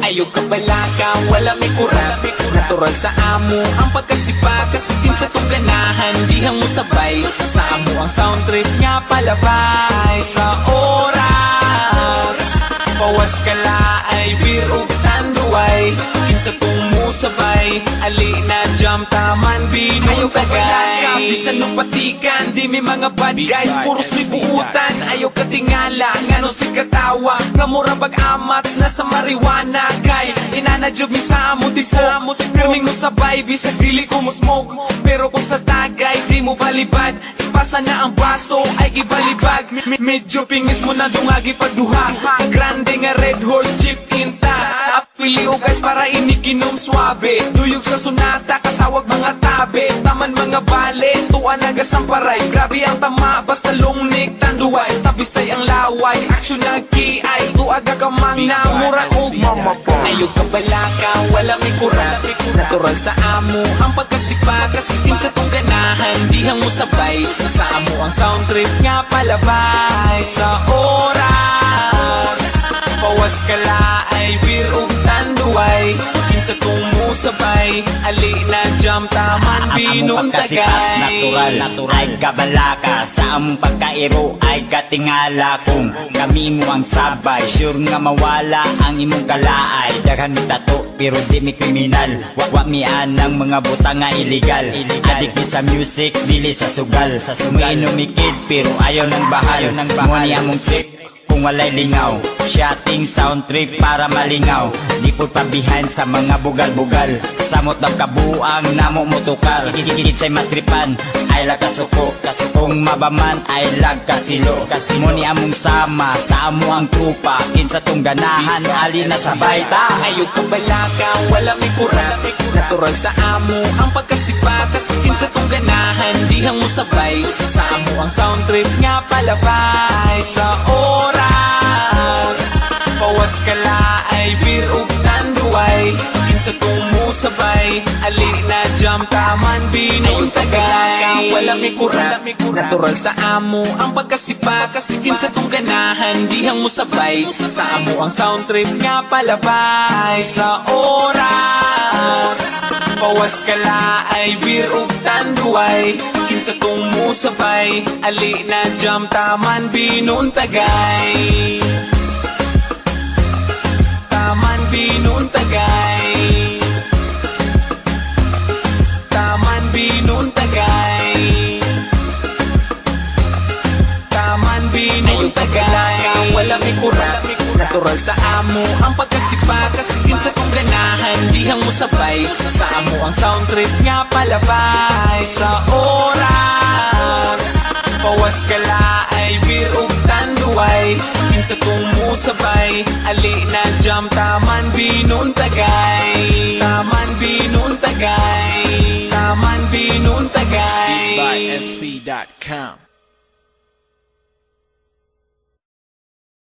Ayog ka balaka, wala may kurap. Natural sa amo ang pagkasipa, kasikin sa tong ganahan, dihang mo sabay. Sa amo ang sound trip nga palabay. Sa oras pawas kala ay birog tanduay, kinsa tong musabay, ali na jam taman binong tagay. Bisan nung patikan, di may mga bad guys, puros may buutan. Ayaw ka tingala, ngano si katawa, nga mura bag-amats na sa marijuana. Kay inanajob mi sa amo, di sa amo, pirming mo sabay, bisag dili ko mo smoke. Pero kung sa tagay, di mo balibad, ipasa na ang baso, ay gibalibag. Medyo pingis mo na dungagi pagduha, grande nga red horse jeep inta. Apili o guys para iniginom suabe, duyog sa sunata, katawag mga tabe. Taman mga bale, tuan nagasamparay, grabe ang tama, basta lungnik tanduay. Tabisay ang laway, aksyon na kiay, tuaga kamang na murang o mamabong. Ayog ka balaka, wala may kurap. Natural sa amo ang pagkasipa, kasikin sa tong ganahan, dihang mo sabay. Sa amo ang sound trip nga palabay. Sa oras pawas kala ay birog tanduay, kinsa tong musabay, ali na jam taman binong tagay. Natural ay kabalaka, sa among pagkairo ay katingala. Kung kami mo ang sabay, sure nga mawala ang imong kalaay. Daghan mi tato pero di mi kriminal, wa mi anang mga buta nga illegal. Adik mi sa music, dili sa sugal. Umiinom mi kids pero ayaw ng bahal. Muni among trip kung walay lingaw, shotting sound trip para malingaw. Lipod pa behind sa mga bugal-bugal, samot ng kabuang namo motukar. Kikikit sa'y matripan, ay lag kasuko. Kung mabaman ay lag kasilo. Muni among sama, sa amo ang trupa, kinsa tong ganahan, ali na sabay ta. Ayog ka balaka, wala may kurap. Natural sa amo ang pagkasipa, kasikin sa tong ganahan, dihang mo sabay. Sa amo ang sound trip nga palabay. Sa oras pawas kala ay birog tanduay, kinsa tong musabay, ali na jam taman binong tagay. Wala may kurap. Natural sa amo ang pagkasipa, kasikin sa tong ganahan, dihang mo sabay. Sa amo ang sound trip nga palabay. Sa oras pawas kala ay birog tanduay, kinsa tong musabay, ali na jam taman binong tagay. Taman binong tagay. Taman binong tagay. Taman binong tagay. Wala may kurap. Natural sa amo ang pagkasipa, kasikin sa tong ganahan, dihang mo sabay. Sa amo ang sound trip nga palabay. Sa oras pawas kala ay birog tanduay, kinsa tong musabay, ali na jam taman binong tagay. Taman binong tagay. Taman binong tagay. Beats by SP.com.